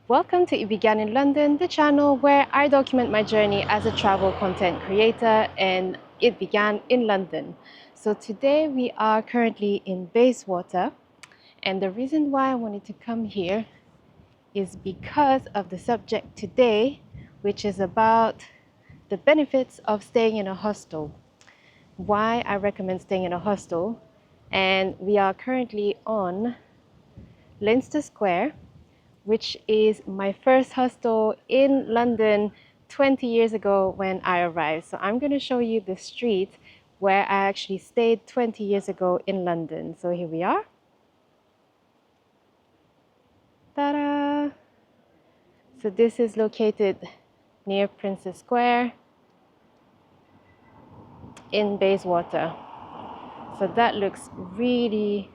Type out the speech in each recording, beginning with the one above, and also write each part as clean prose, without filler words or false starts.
Welcome to It Began in London, the channel where I document my journey as a travel content creator, and it began in London. So today we are currently in Bayswater, and the reason why I wanted to come here is because of the subject today, which is about the benefits of staying in a hostel, why I recommend staying in a hostel, and we are currently on Leinster Square, which is my first hostel in London 20 years ago when I arrived. So I'm going to show you the street where I actually stayed 20 years ago in London. So here we are. Ta-da! So this is located near Princess Square in Bayswater. So that looks really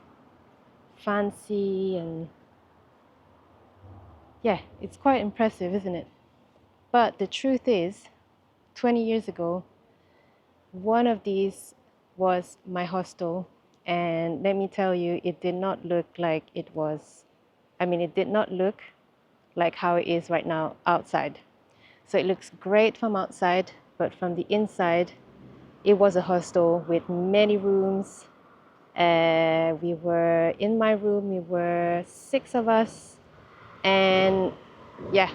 fancy and yeah, it's quite impressive, isn't it? But the truth is, 20 years ago, one of these was my hostel, and let me tell you, it did not look like it was, it did not look like how it is right now outside. So it looks great from outside, but from the inside, it was a hostel with many rooms. We were in my room, we were 6 of us, and yeah,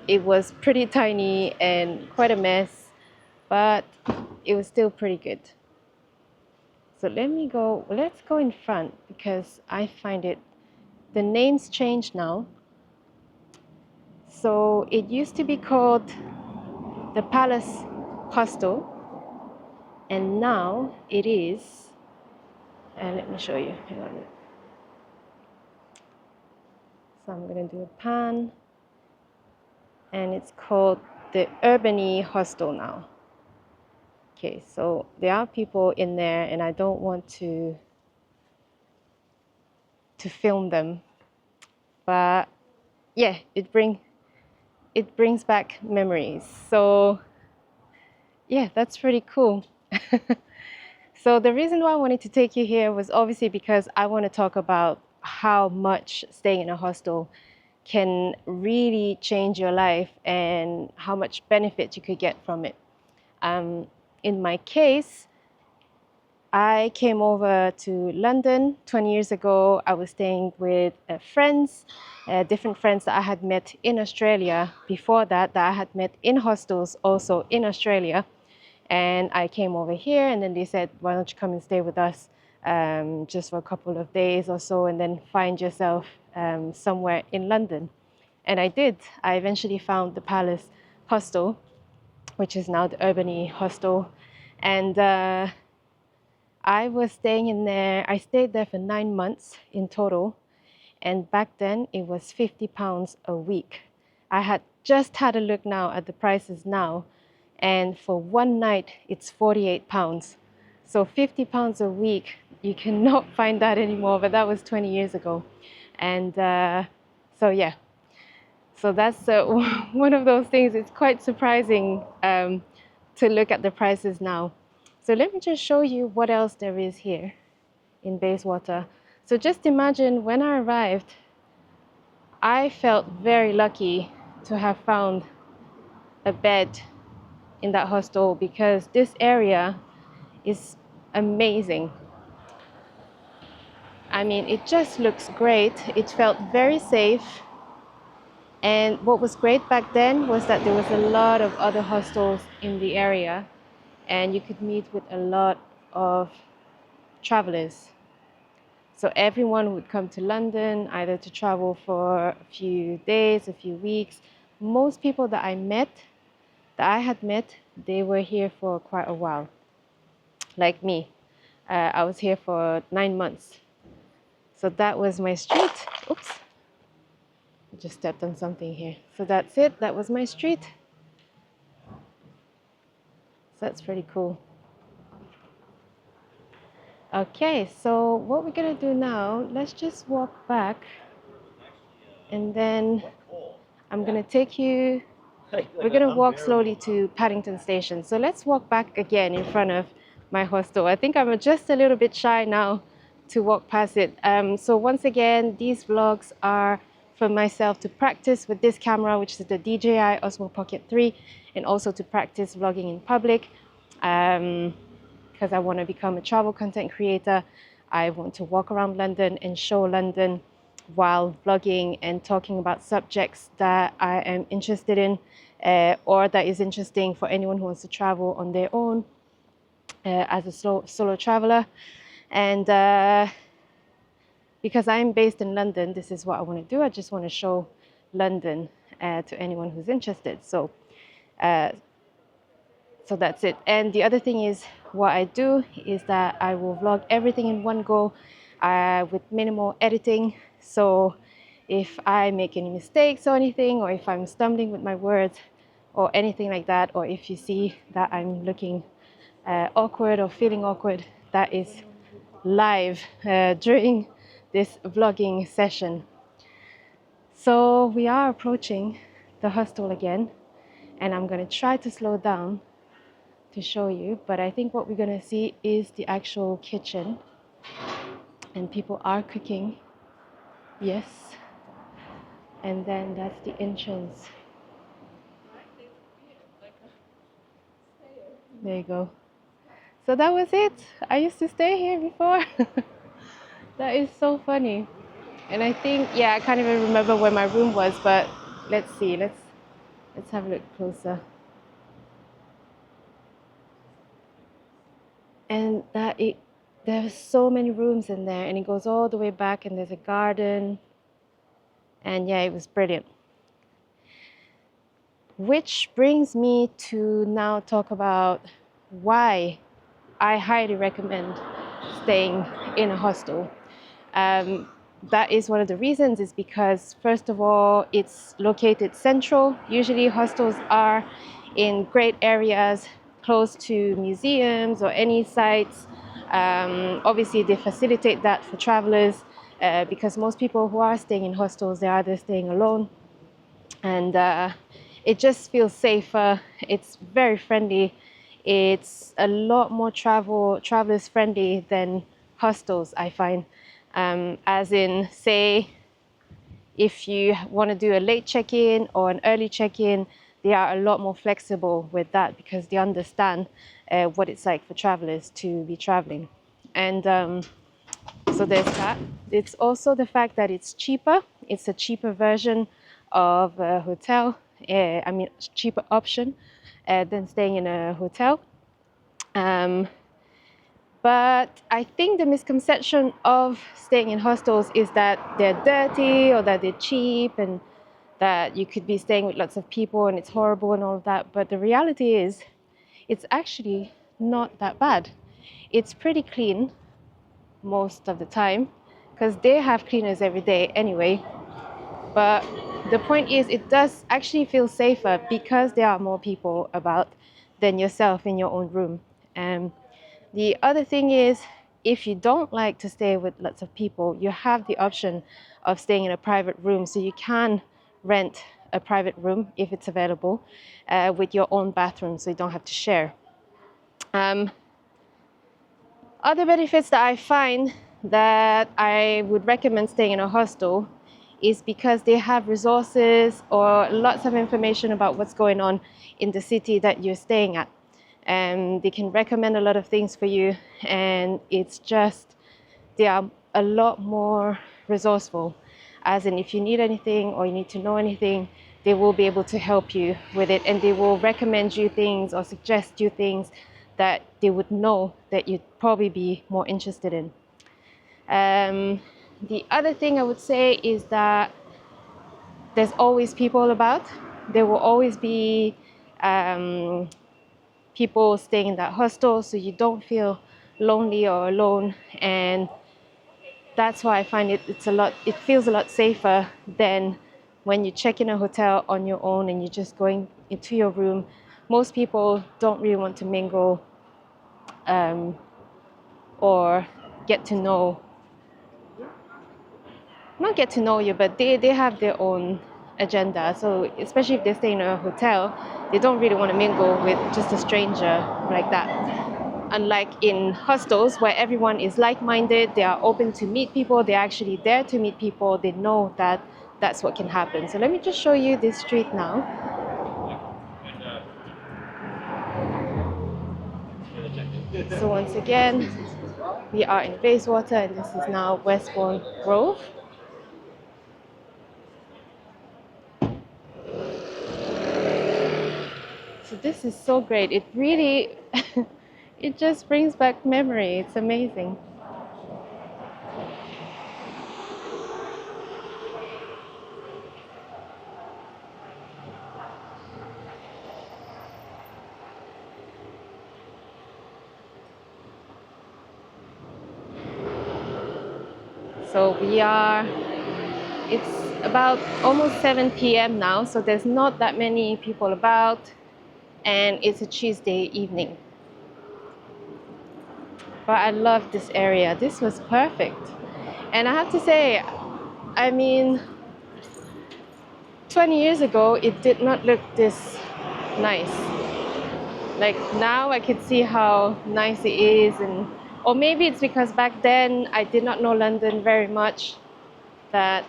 it was pretty tiny and quite a mess, but it was still pretty good. So let's go in front because I find it, the name's changed now. So it used to be called the Palace Hostel, and now it is, and let me show you, hang on. So I'm gonna do a pan, and it's called the Urbany Hostel now. Okay, so there are people in there and I don't want to film them, but yeah, it brings back memories. So yeah, that's pretty cool. So the reason why I wanted to take you here was obviously because I want to talk about how much staying in a hostel can really change your life and how much benefit you could get from it. In my case, I came over to London 20 years ago. I was staying with friends, different friends that I had met in Australia before that I had met in hostels also in Australia. And I came over here and then they said, why don't you come and stay with us just for a couple of days or so and then find yourself somewhere in London. And I did. I eventually found the Palace Hostel, which is now the Urbany Hostel. And I was staying in there. I stayed there for 9 months in total. And back then it was £50 a week. I had just had a look now at the prices now. And for one night, it's £48. So £50 a week, you cannot find that anymore, but that was 20 years ago. And so yeah, so that's one of those things. It's quite surprising to look at the prices now. So let me just show you what else there is here in Bayswater. So just imagine when I arrived, I felt very lucky to have found a bed in that hostel because this area is amazing. I mean, it just looks great. It felt very safe. And what was great back then was that there was a lot of other hostels in the area and you could meet with a lot of travelers. So everyone would come to London either to travel for a few days, a few weeks. Most people that I had met, they were here for quite a while. Like me, I was here for 9 months. So that was my street. Oops, I just stepped on something here. So that's it, that was my street. So that's pretty cool. Okay, so what we're gonna do now, let's just walk back and then I'm gonna take you, we're gonna walk slowly to Paddington Station. So let's walk back again in front of my hostel. I think I'm just a little bit shy now to walk past it. So once again, these vlogs are for myself to practice with this camera, which is the DJI Osmo Pocket 3, and also to practice vlogging in public, because I want to become a travel content creator. I want to walk around London and show London while vlogging and talking about subjects that I am interested in, or that is interesting for anyone who wants to travel on their own as a solo traveler. And because I'm based in London, this is what I want to do. I just want to show London to anyone who's interested. So that's it. And the other thing is, what I do is that I will vlog everything in one go with minimal editing. So if I make any mistakes or anything, or if I'm stumbling with my words or anything like that, or if you see that I'm looking awkward or feeling awkward, that is live during this vlogging session. So we are approaching the hostel again, and I'm going to try to slow down to show you, but I think what we're going to see is the actual kitchen, and people are cooking, yes, and then that's the entrance. There you go. So that was it. I used to stay here before. That is so funny. And I think, yeah, I can't even remember where my room was, but let's see, let's have a look closer. And there's so many rooms in there, and it goes all the way back, and there's a garden, and yeah, it was brilliant. Which brings me to now talk about why I highly recommend staying in a hostel. That is one of the reasons, is because, first of all, it's located central. Usually hostels are in great areas close to museums or any sites. Obviously they facilitate that for travelers, because most people who are staying in hostels, they're either staying alone, and it just feels safer. It's very friendly. It's a lot more travelers friendly than hostels, I find. As in, say, if you want to do a late check-in or an early check-in, they are a lot more flexible with that, because they understand what it's like for travelers to be traveling. And so there's that. It's also the fact that it's cheaper. It's a cheaper version of a hotel. Cheaper option than staying in a hotel. But I think the misconception of staying in hostels is that they're dirty, or that they're cheap, and that you could be staying with lots of people and it's horrible and all of that. But the reality is, it's actually not that bad. It's pretty clean most of the time, because they have cleaners every day anyway. But the point is, it does actually feel safer because there are more people about than yourself in your own room. The other thing is, if you don't like to stay with lots of people, you have the option of staying in a private room. So you can rent a private room if it's available, with your own bathroom, so you don't have to share. Other benefits that I find that I would recommend staying in a hostel is because they have resources or lots of information about what's going on in the city that you're staying at. And they can recommend a lot of things for you, and it's just, they are a lot more resourceful. As in, if you need anything or you need to know anything, they will be able to help you with it, and they will recommend you things or suggest you things that they would know that you'd probably be more interested in. The other thing I would say is that there's always people about. There will always be people staying in that hostel, so you don't feel lonely or alone. And that's why I find it feels a lot safer than when you check in a hotel on your own and you're just going into your room. Most people don't really want to mingle or get to know, not get to know you, but they have their own agenda. So especially if they stay in a hotel, they don't really want to mingle with just a stranger like that. Unlike in hostels, where everyone is like-minded, they are open to meet people, they're actually there to meet people, they know that that's what can happen. So let me just show you this street now. So once again, we are in Bayswater, and this is now Westbourne Grove. So this is so great. It really, it just brings back memory. It's amazing. So it's about almost 7 p.m. now, so there's not that many people about, and it's a Tuesday evening. But I love this area. This was perfect. And I have to say, I mean, 20 years ago, it did not look this nice. Like now I could see how nice it is, or maybe it's because back then I did not know London very much, that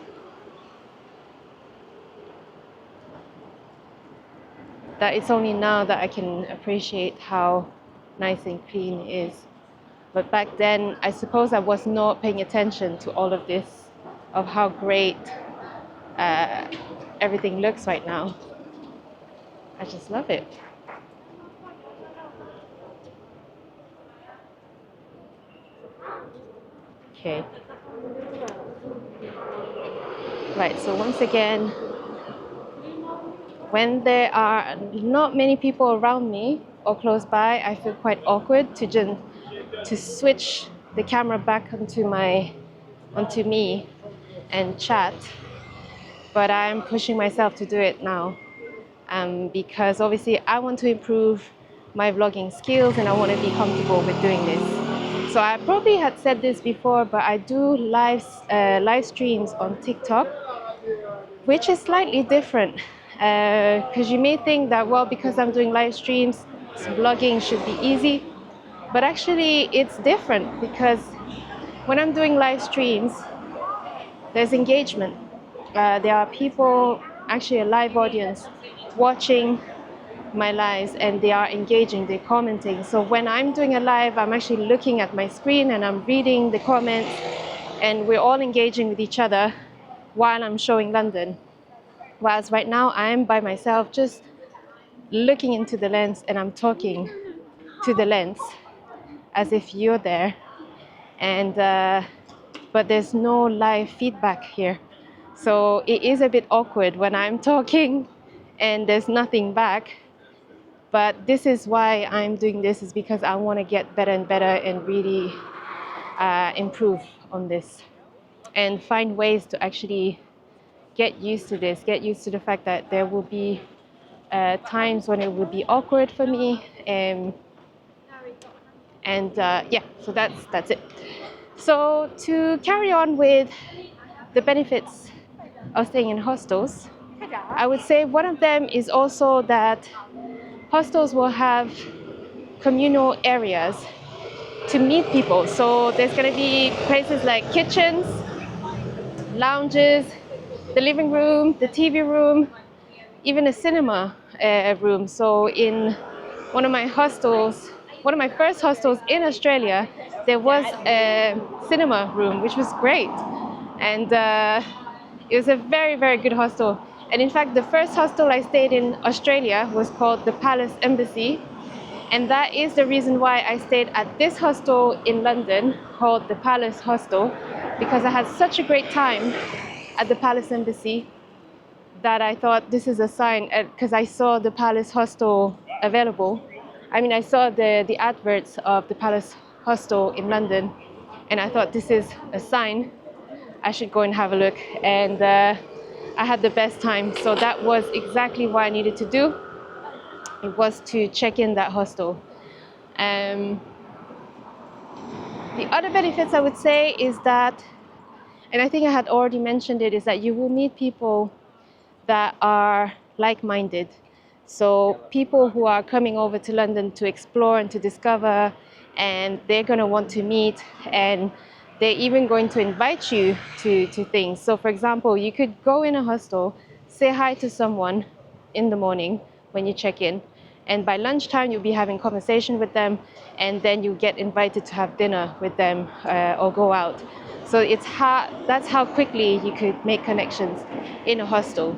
it's only now that I can appreciate how nice and clean it is. But back then, I suppose I was not paying attention to all of this, of how great everything looks right now. I just love it. Okay. Right, so once again, when there are not many people around me or close by, I feel quite awkward to switch the camera back onto me and chat. But I'm pushing myself to do it now, because obviously I want to improve my vlogging skills and I want to be comfortable with doing this. So I probably had said this before, but I do live streams on TikTok, which is slightly different, because you may think that, well, because I'm doing live streams, vlogging should be easy. But actually it's different, because when I'm doing live streams, there's engagement. There are people, actually a live audience, watching my lives, and they are engaging, they're commenting. So when I'm doing a live, I'm actually looking at my screen and I'm reading the comments, and we're all engaging with each other while I'm showing London. Whereas right now I'm by myself, just looking into the lens, and I'm talking to the lens as if you're there. And but there's no live feedback here. So it is a bit awkward when I'm talking and there's nothing back. But this is why I'm doing this, is because I want to get better and better and really improve on this and find ways to actually get used to this, get used to the fact that there will be times when it will be awkward for me. Yeah, so that's it. So to carry on with the benefits of staying in hostels, I would say one of them is also that hostels will have communal areas to meet people. So there's going to be places like kitchens, lounges, the living room, the TV room, even a cinema room. So in one of my first hostels in Australia, there was a cinema room, which was great. And it was a very, very good hostel. And in fact, the first hostel I stayed in Australia was called the Palace Embassy. And that is the reason why I stayed at this hostel in London called the Palace Hostel, because I had such a great time at the Palace Embassy that I thought this is a sign, because I saw the Palace Hostel available. I mean, I saw the adverts of the Palace Hostel in London, and I thought this is a sign. I should go and have a look. And I had the best time. So that was exactly what I needed to do. It was to check in that hostel. The other benefits I would say is that, and I think I had already mentioned it, is that you will meet people that are like-minded. So people who are coming over to London to explore and to discover, and they're going to want to meet, and they're even going to invite you to things. So for example, you could go in a hostel, say hi to someone in the morning when you check in, and by lunchtime you'll be having conversation with them, and then you get invited to have dinner with them or go out. So that's how quickly you could make connections in a hostel.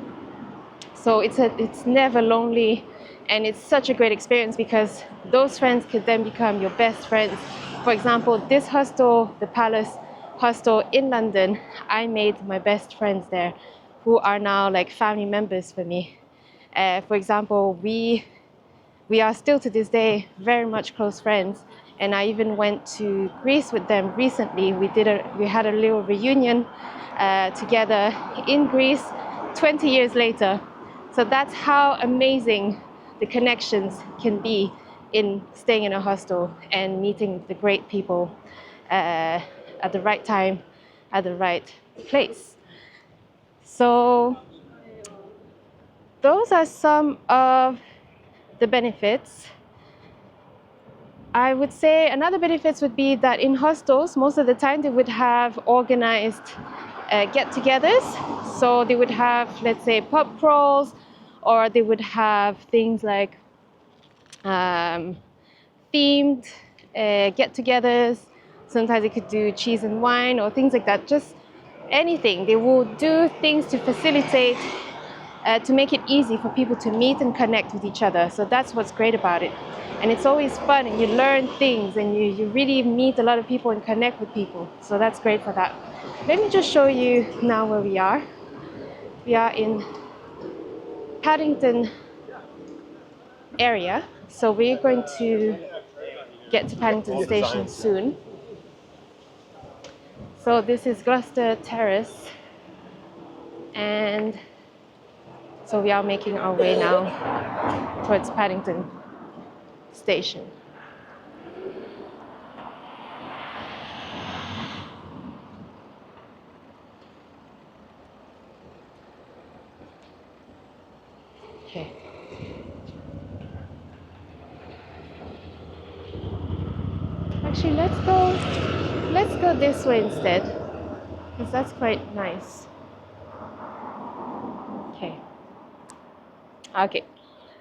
So it's never lonely, and it's such a great experience because those friends could then become your best friends. For example, this hostel, the Palace Hostel in London, I made my best friends there, who are now like family members for me. For example, we are still to this day very much close friends, and I even went to Greece with them recently. We had a little reunion together in Greece 20 years later. So that's how amazing the connections can be in staying in a hostel and meeting the great people at the right time, at the right place. So those are some of the benefits. I would say another benefits would be that in hostels, most of the time they would have organized get-togethers. So they would have, let's say, pub crawls, or they would have things like themed get-togethers. Sometimes they could do cheese and wine or things like that. Just anything. They will do things to facilitate, to make it easy for people to meet and connect with each other. So that's what's great about it. And it's always fun, and you learn things, and you really meet a lot of people and connect with people. So that's great for that. Let me just show you now where we are. We are in Paddington area. So we're going to get to Paddington Station soon. So this is Gloucester Terrace, and so we are making our way now towards Paddington Station. Okay. Actually, let's go this way instead, because that's quite nice. Okay. Okay.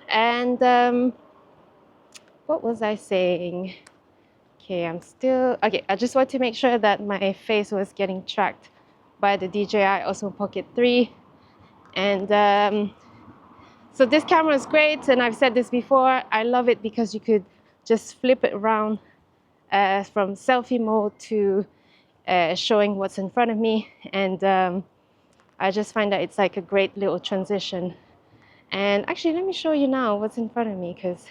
And what was I saying? Okay, okay, I just want to make sure that my face was getting tracked by the DJI Osmo Pocket 3. And so this camera is great, and I've said this before, I love it because you could just flip it around from selfie mode to showing what's in front of me. And I just find that it's like a great little transition. And actually, let me show you now what's in front of me, because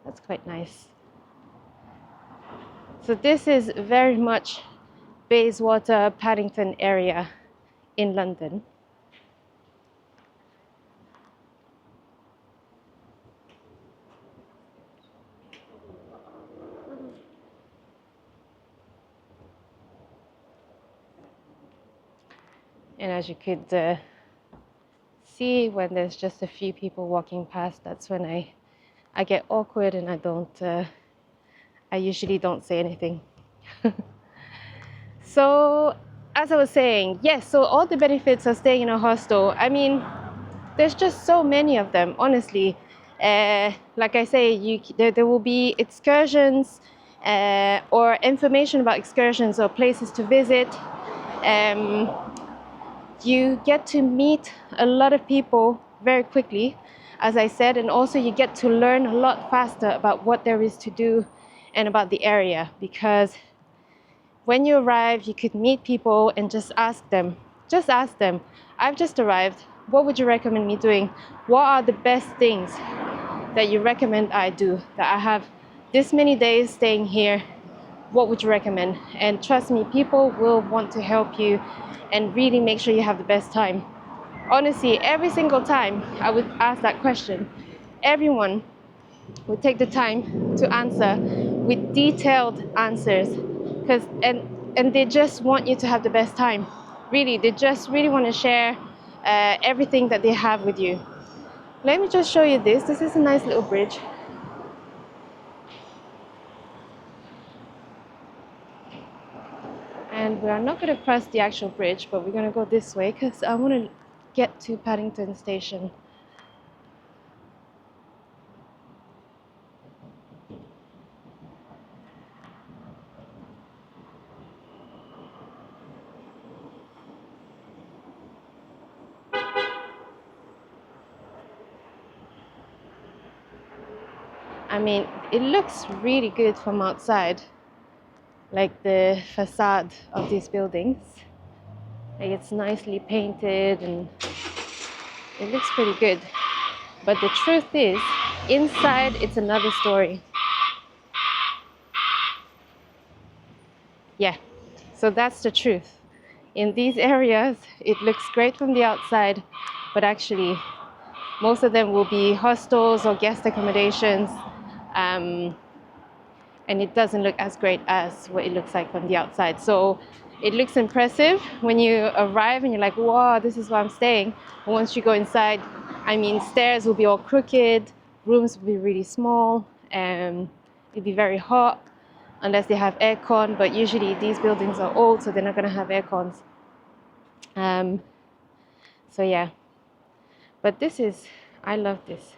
that's quite nice. So this is very much Bayswater, Paddington area in London. And as you could see, when there's just a few people walking past, that's when I get awkward, and I usually don't say anything. So, as I was saying, yes, so all the benefits of staying in a hostel, I mean, there's just so many of them, honestly. Like I say, there will be excursions or information about excursions or places to visit. You get to meet a lot of people very quickly, as I said, and also you get to learn a lot faster about what there is to do and about the area, because when you arrive, you could meet people and just ask them, I've just arrived, what would you recommend me doing? What are the best things that you recommend I do? That I have this many days staying here, what would you recommend? And trust me, people will want to help you and really make sure you have the best time. Honestly, every single time I would ask that question, everyone would take the time to answer with detailed answers, and they just want you to have the best time. Really, they just really want to share everything that they have with you. Let me just show you this. This is a nice little bridge. And we are not going to cross the actual bridge, but we're going to go this way because I want to get to Paddington Station. I mean, it looks really good from outside, like the facade of these buildings. Like it's nicely painted and it looks pretty good. But the truth is, inside it's another story. Yeah, so that's the truth. In these areas, it looks great from the outside, but actually, most of them will be hostels or guest accommodations. And it doesn't look as great as what it looks like from the outside. So it looks impressive when you arrive and you're like, wow, this is where I'm staying. But once you go inside, I mean, stairs will be all crooked, rooms will be really small, and it'll be very hot unless they have aircon. But usually these buildings are old, so they're not going to have aircons. So yeah, but this is, I love this,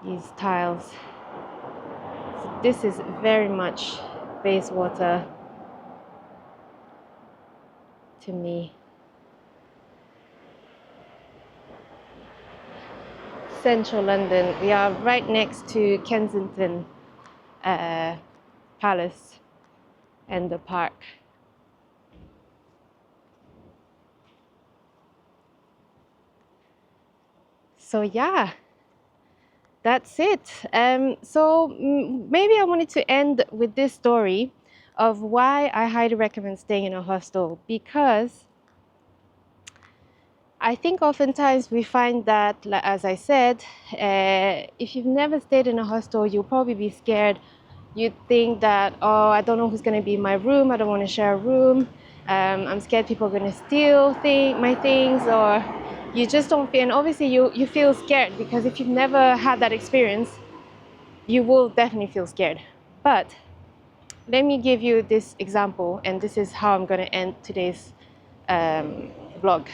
these tiles. So this is very much Bayswater to me. Central London. We are right next to Kensington Palace and the park. So yeah, that's it. So maybe I wanted to end with this story of why I highly recommend staying in a hostel, because I think oftentimes we find that, like, as I said, if you've never stayed in a hostel, you'll probably be scared. You'd think that, oh, I don't know who's going to be in my room. I don't want to share a room. I'm scared people are going to steal my things, or you just don't feel. And obviously, you feel scared because if you've never had that experience, you will definitely feel scared. But let me give you this example, and this is how I'm going to end today's vlog.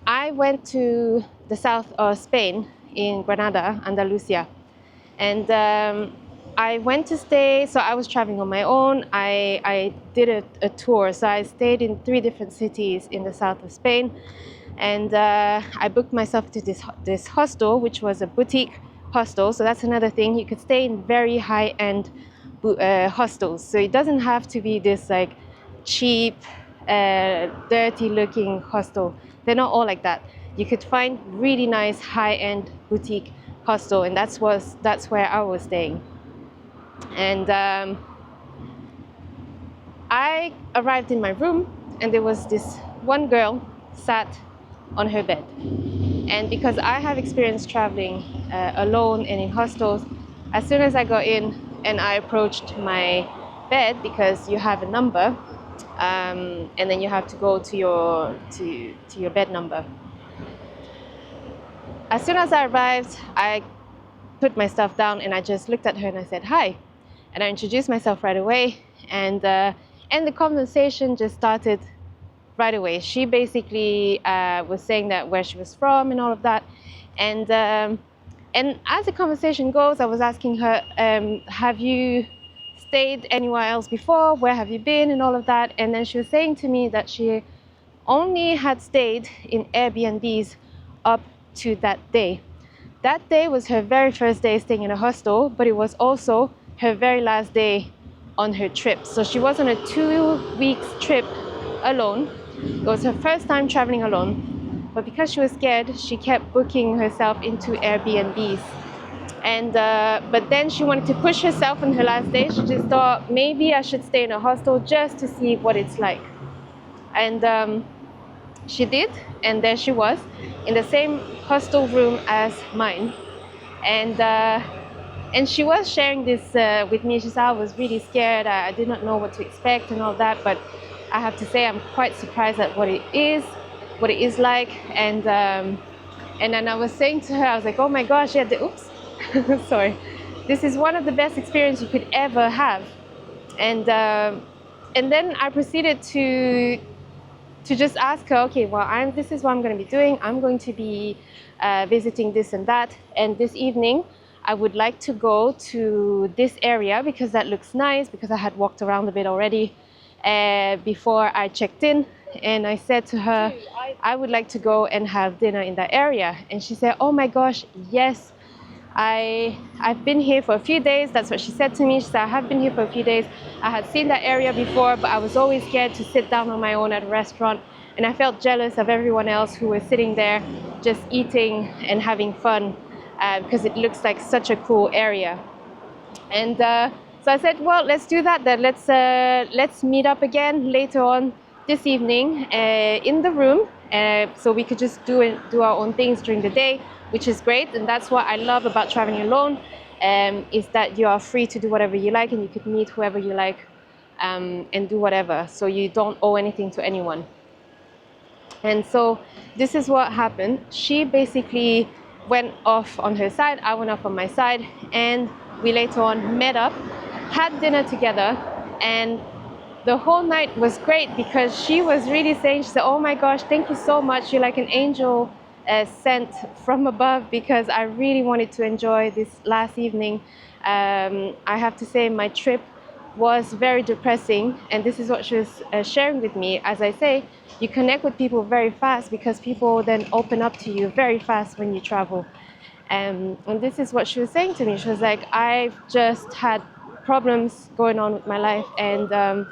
I went to the south of Spain in Granada, Andalusia, and I went to stay. So I was traveling on my own. I did a tour, so I stayed in 3 different cities in the south of Spain, and I booked myself to this hostel, which was a boutique hostel. So that's another thing. You could stay in very high-end hostels, so it doesn't have to be this like cheap, dirty-looking hostel. They're not all like that. You could find really nice high-end boutique hostel, and that's where I was staying. And I arrived in my room, and there was this one girl sat on her bed. And because I have experience traveling alone and in hostels, as soon as I got in and I approached my bed, because you have a number, and then you have to go to your bed number. As soon as I arrived, I put my stuff down and I just looked at her and I said hi, and I introduced myself right away, and the conversation just started right away. She basically was saying that where she was from and all of that, and as the conversation goes, I was asking her, have you stayed anywhere else before? Where have you been? And all of that. And then she was saying to me that she only had stayed in Airbnbs up to that day. That day was her very first day staying in a hostel, but it was also her very last day on her trip. So she was on a 2-week trip alone. It was her first time traveling alone, but because she was scared, she kept booking herself into Airbnbs. And but then she wanted to push herself on her last day. She just thought, maybe I should stay in a hostel just to see what it's like. And she did, and there she was in the same hostel room as mine. And she was sharing this with me. She said, I was really scared. I did not know what to expect and all that, but I have to say I'm quite surprised at what it is like. And then I was saying to her, I was like, oh my gosh, yeah, oops. Sorry. This is one of the best experiences you could ever have. And And then I proceeded to just ask her, okay, well, this is what I'm going to be doing. I'm going to be visiting this and that. And this evening, I would like to go to this area because that looks nice, because I had walked around a bit already before I checked in. And I said to her, I would like to go and have dinner in that area. And she said, oh my gosh, yes. I've been here for a few days. That's what she said to me. She said, I have been here for a few days. I had seen that area before, but I was always scared to sit down on my own at a restaurant. And I felt jealous of everyone else who was sitting there just eating and having fun because it looks like such a cool area. And so I said, well, let's do that then. Let's meet up again later on this evening in the room. So we could just do our own things during the day, which is great. And that's what I love about traveling alone, is that you are free to do whatever you like and you could meet whoever you like and do whatever. So you don't owe anything to anyone. And so this is what happened. She basically went off on her side, I went off on my side, and we later on met up, had dinner together, and the whole night was great because she was really saying, she said, oh my gosh, thank you so much. You're like an angel sent from above, because I really wanted to enjoy this last evening. I have to say my trip was very depressing, and this is what she was sharing with me. As I say, you connect with people very fast because people then open up to you very fast when you travel. And this is what she was saying to me. She was like, I've just had problems going on with my life, and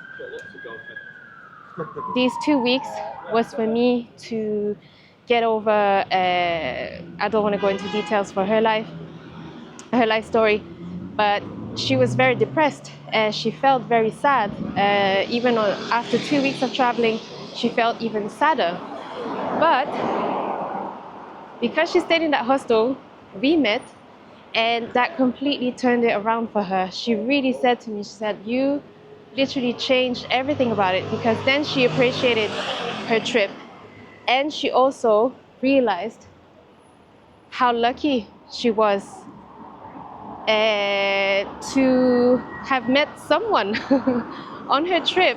these 2 weeks was for me to get over, I don't want to go into details for her life story, but she was very depressed. She felt very sad. Even after 2 weeks of traveling, she felt even sadder. But because she stayed in that hostel, we met, and that completely turned it around for her. She really said to me, she said, you literally changed everything about it, because then she appreciated her trip, and she also realized how lucky she was to have met someone on her trip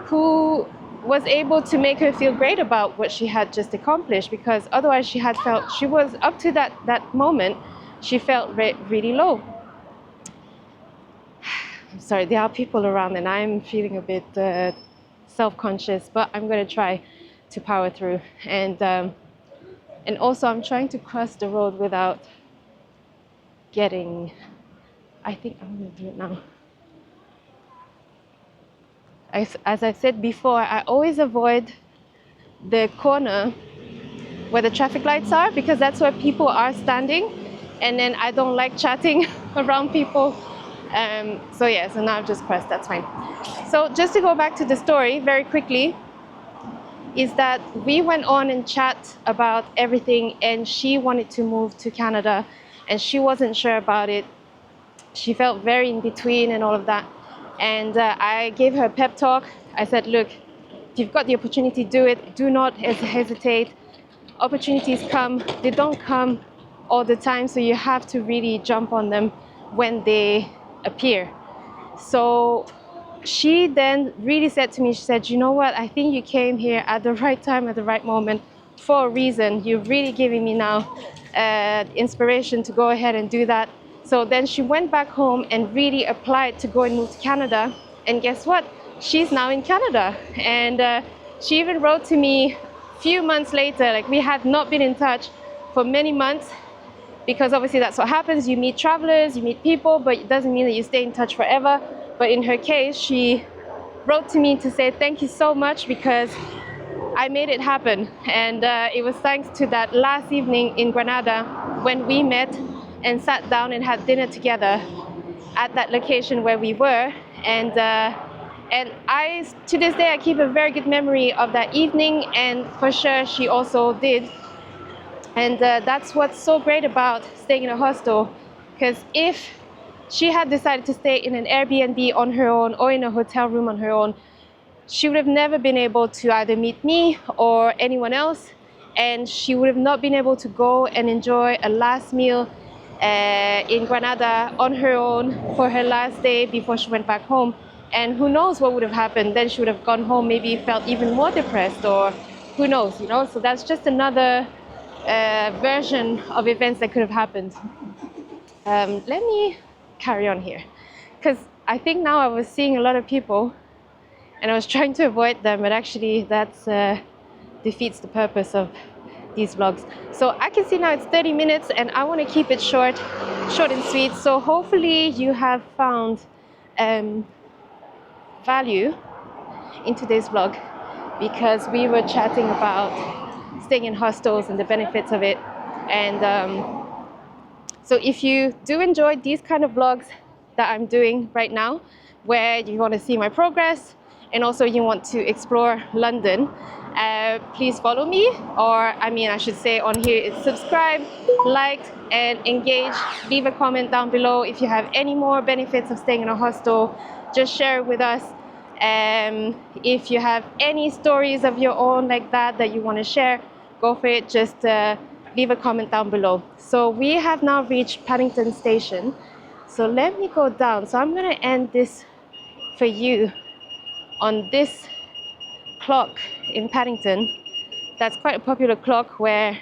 who was able to make her feel great about what she had just accomplished, because otherwise she was up to that moment, she felt really low. I'm sorry, there are people around and I'm feeling a bit self-conscious, but I'm going to try to power through. And also I'm trying to cross the road without getting, I think I'm going to do it now. As I said before, I always avoid the corner where the traffic lights are, because that's where people are standing, and then I don't like chatting around people. So now I've just pressed, that's fine. So just to go back to the story very quickly, is that we went on and chat about everything, and she wanted to move to Canada and she wasn't sure about it. She felt very in between and all of that. And I gave her a pep talk. I said, look, if you've got the opportunity, do it. Do not hesitate. Opportunities come, they don't come all the time, so you have to really jump on them when they appear. So she then really said to me, she said, you know what, I think you came here at the right time, at the right moment, for a reason. You're really giving me now inspiration to go ahead and do that. So then she went back home and really applied to go and move to Canada. And guess what? She's now in Canada. And she even wrote to me a few months later, like we had not been in touch for many months, because obviously that's what happens. You meet travelers, you meet people, but it doesn't mean that you stay in touch forever. But in her case, she wrote to me to say, thank you so much, because I made it happen. And it was thanks to that last evening in Granada when we met and sat down and had dinner together at that location where we were. And I, to this day, I keep a very good memory of that evening, and for sure she also did. And that's what's so great about staying in a hostel, because if she had decided to stay in an Airbnb on her own or in a hotel room on her own, she would have never been able to either meet me or anyone else, and she would have not been able to go and enjoy a last meal in Granada on her own for her last day before she went back home, And who knows what would have happened. Then she would have gone home, maybe felt even more depressed, or who knows, you know. So that's just another version of events that could have happened. Let me carry on here, because I think now I was seeing a lot of people and I was trying to avoid them, but actually that's defeats the purpose of these vlogs. So I can see now it's 30 minutes and I want to keep it short and sweet. So hopefully you have found value in today's vlog, because we were chatting about staying in hostels and the benefits of it. And so if you do enjoy these kind of vlogs that I'm doing right now, where you want to see my progress and also you want to explore London, please follow me, or I should say on here it's subscribe, like and engage. Leave a comment down below if you have any more benefits of staying in a hostel. Just share it with us. If you have any stories of your own like that you want to share, go for it. Just leave a comment down below. So we have now reached Paddington Station. So let me go down. So I'm going to end this for you on this clock in Paddington. That's quite a popular clock where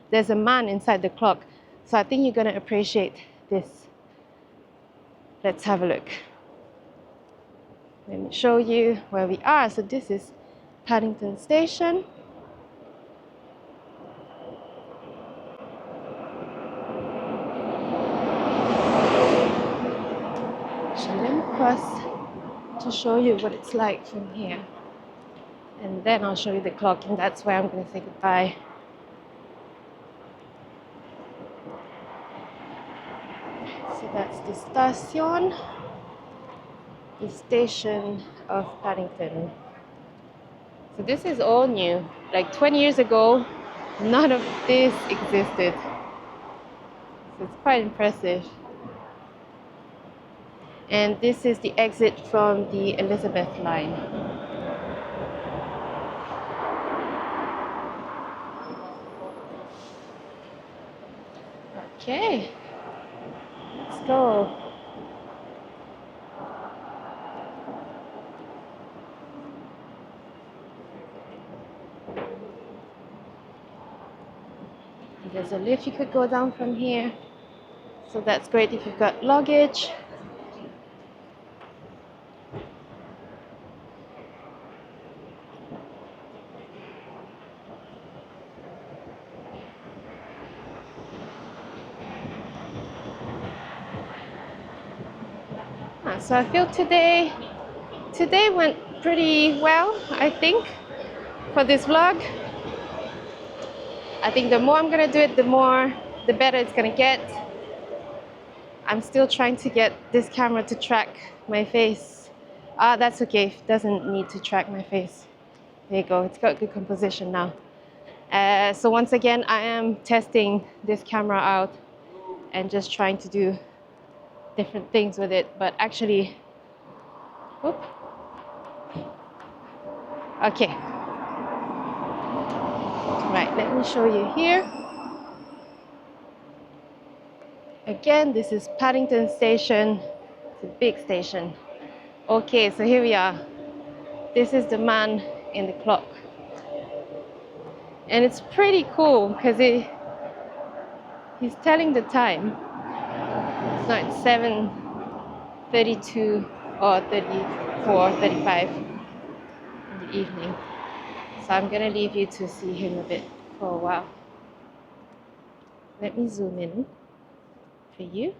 there's a man inside the clock. So I think you're going to appreciate this. Let's have a look. Let me show you where we are. So this is Paddington Station. So let me cross to show you what it's like from here. And then I'll show you the clock, and that's where I'm going to say goodbye. So that's the station, the station of Paddington. So this is all new. Like 20 years ago, none of this existed. So it's quite impressive. And this is the exit from the Elizabeth line. Okay, let's go. There's a lift you could go down from here. So that's great if you've got luggage. So I feel today went pretty well, I think, for this vlog. I think the more I'm gonna do it, the better it's gonna get. I'm still trying to get this camera to track my face. That's okay, it doesn't need to track my face. There you go, it's got good composition now. So once again, I am testing this camera out and just trying to do different things with it, but actually, whoop. Okay. Right, let me show you here. Again, this is Paddington Station. It's a big station. Okay, so here we are. This is the man in the clock. And it's pretty cool because he's telling the time. It's not 7:32 or 34, 35 in the evening. So I'm gonna leave you to see him a bit for a while. Let me zoom in for you.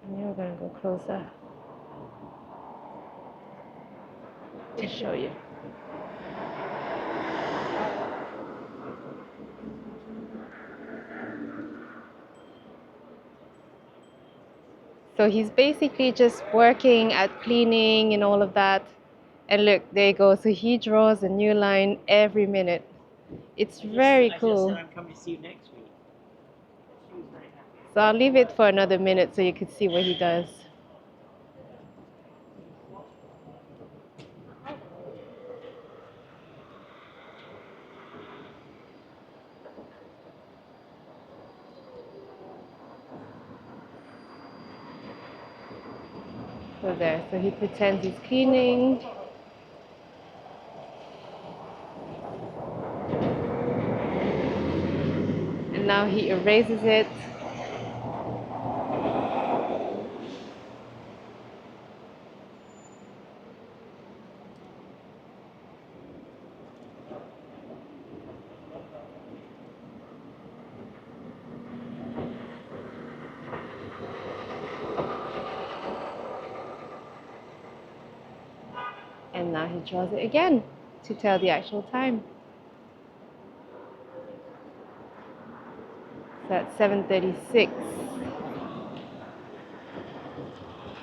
And then we're gonna go closer to show you. So he's basically just working at cleaning and all of that. And look, there you go. So he draws a new line every minute. It's very cool. I'm coming to see you next week. She was very happy. So I'll leave it for another minute so you can see what he does. So there, so he pretends he's cleaning. And now he erases it. And now he draws it again to tell the actual time. So that's 7:36.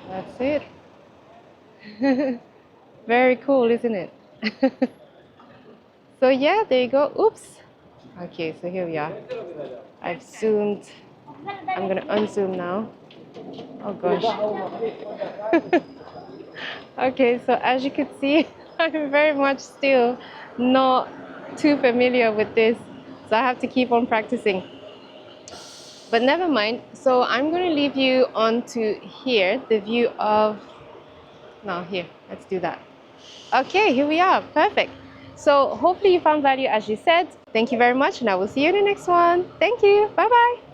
That's it. Very cool, isn't it? So yeah, there you go. Oops. Okay, so here we are. I've zoomed. I'm gonna unzoom now. Oh gosh. Okay, so as you can see, I'm very much still not too familiar with this, so I have to keep on practicing. But never mind. So I'm going to leave you on to here, the view of, no, here, let's do that. Okay, here we are. Perfect. So hopefully you found value as you said. Thank you very much, and I will see you in the next one. Thank you. Bye-bye.